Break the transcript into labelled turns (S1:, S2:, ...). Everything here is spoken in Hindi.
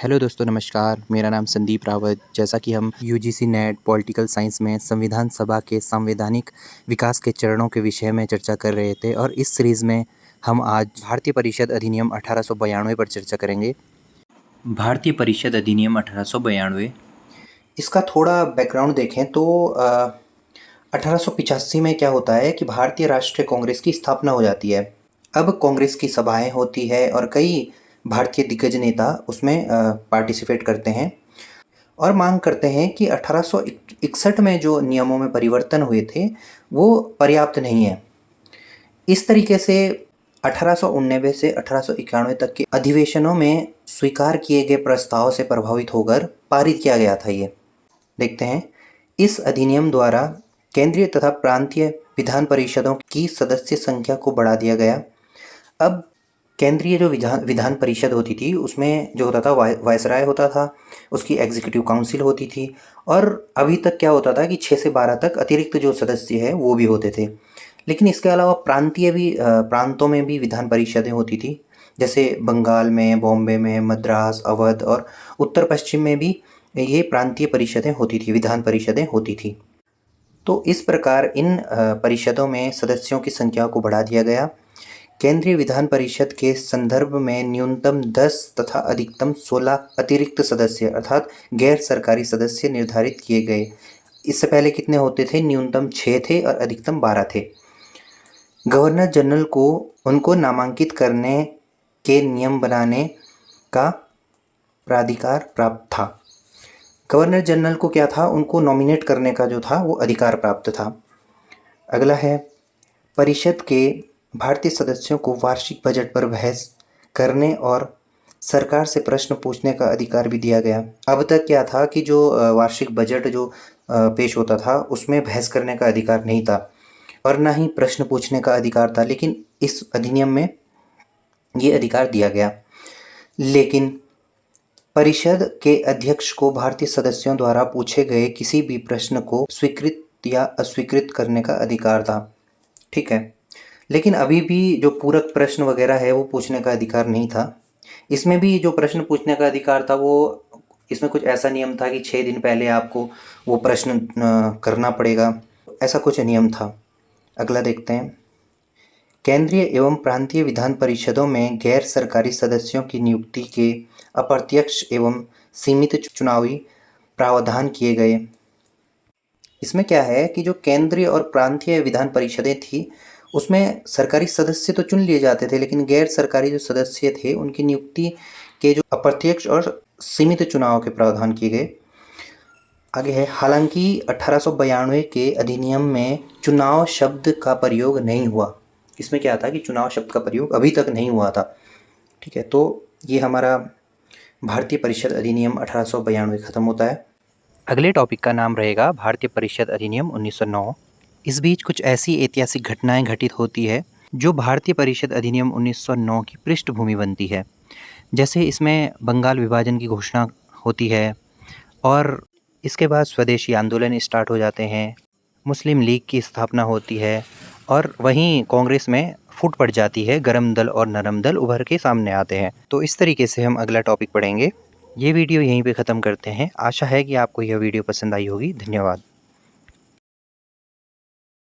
S1: हेलो दोस्तों, नमस्कार। मेरा नाम संदीप रावत। जैसा कि हम यूजीसी नेट पॉलिटिकल साइंस में संविधान सभा के संवैधानिक विकास के चरणों के विषय में चर्चा कर रहे थे और इस सीरीज़ में हम आज भारतीय परिषद अधिनियम 1892 पर चर्चा करेंगे। भारतीय परिषद अधिनियम 1892, इसका थोड़ा बैकग्राउंड देखें तो 1885 में क्या होता है कि भारतीय राष्ट्रीय कांग्रेस की स्थापना हो जाती है। अब कांग्रेस की सभाएं होती है और कई भारतीय दिग्गज नेता उसमें पार्टिसिपेट करते हैं और मांग करते हैं कि 1861 में जो नियमों में परिवर्तन हुए थे वो पर्याप्त नहीं है। इस तरीके से 1889 से 1891 तक के अधिवेशनों में स्वीकार किए गए प्रस्ताव से प्रभावित होकर पारित किया गया था। ये देखते हैं। इस अधिनियम द्वारा केंद्रीय तथा प्रांतीय विधान परिषदों की सदस्य संख्या को बढ़ा दिया गया। अब केंद्रीय जो विधान परिषद होती थी उसमें जो होता था वायसराय होता था, उसकी एग्जीक्यूटिव काउंसिल होती थी और अभी तक क्या होता था कि 6 से 12 तक अतिरिक्त जो सदस्य है वो भी होते थे। लेकिन इसके अलावा प्रांतों में भी विधान परिषदें होती थी, जैसे बंगाल में, बॉम्बे में, मद्रास, अवध और उत्तर पश्चिम में भी ये प्रांतीय परिषदें होती थी, विधान परिषदें होती थी। तो इस प्रकार इन परिषदों में सदस्यों की संख्या को बढ़ा दिया गया। केंद्रीय विधान परिषद के संदर्भ में न्यूनतम 10 तथा अधिकतम 16 अतिरिक्त सदस्य अर्थात गैर सरकारी सदस्य निर्धारित किए गए। इससे पहले कितने होते थे? न्यूनतम 6 थे और अधिकतम 12 थे। गवर्नर जनरल को उनको नामांकित करने के नियम बनाने का प्राधिकार प्राप्त था। गवर्नर जनरल को क्या था? उनको नॉमिनेट करने का जो था वो अधिकार प्राप्त था। अगला है, परिषद के भारतीय सदस्यों को वार्षिक बजट पर बहस करने और सरकार से प्रश्न पूछने का अधिकार भी दिया गया। अब तक क्या था कि जो वार्षिक बजट जो पेश होता था उसमें बहस करने का अधिकार नहीं था और ना ही प्रश्न पूछने का अधिकार था, लेकिन इस अधिनियम में ये अधिकार दिया गया। लेकिन परिषद के अध्यक्ष को भारतीय सदस्यों द्वारा पूछे गए किसी भी प्रश्न को स्वीकृत या अस्वीकृत करने का अधिकार था। ठीक है, लेकिन अभी भी जो पूरक प्रश्न वगैरह है वो पूछने का अधिकार नहीं था। इसमें भी जो प्रश्न पूछने का अधिकार था वो इसमें कुछ ऐसा नियम था कि 6 दिन पहले आपको वो प्रश्न करना पड़ेगा, ऐसा कुछ नियम था। अगला देखते हैं। केंद्रीय एवं प्रांतीय विधान परिषदों में गैर सरकारी सदस्यों की नियुक्ति के अप्रत्यक्ष एवं सीमित चुनावी प्रावधान किए गए। इसमें क्या है कि जो केंद्रीय और प्रांतीय विधान परिषदें थी उसमें सरकारी सदस्य तो चुन लिए जाते थे, लेकिन गैर सरकारी जो सदस्य थे उनकी नियुक्ति के जो अप्रत्यक्ष और सीमित चुनाव के प्रावधान किए गए। आगे है, हालांकि 1892 के अधिनियम में चुनाव शब्द का प्रयोग नहीं हुआ। इसमें क्या था कि चुनाव शब्द का प्रयोग अभी तक नहीं हुआ था। ठीक है, तो ये हमारा भारतीय परिषद अधिनियम 1892 खत्म होता है। अगले टॉपिक का नाम रहेगा भारतीय परिषद अधिनियम 1909। इस बीच कुछ ऐसी ऐतिहासिक घटनाएं घटित होती है जो भारतीय परिषद अधिनियम 1909 की पृष्ठभूमि बनती है। जैसे इसमें बंगाल विभाजन की घोषणा होती है और इसके बाद स्वदेशी आंदोलन स्टार्ट हो जाते हैं, मुस्लिम लीग की स्थापना होती है और वहीं कांग्रेस में फूट पड़ जाती है, गरम दल और नरम दल उभर के सामने आते हैं। तो इस तरीके से हम अगला टॉपिक पढ़ेंगे। ये वीडियो यहीं पे ख़त्म करते हैं। आशा है कि आपको यह वीडियो पसंद आई होगी। धन्यवाद।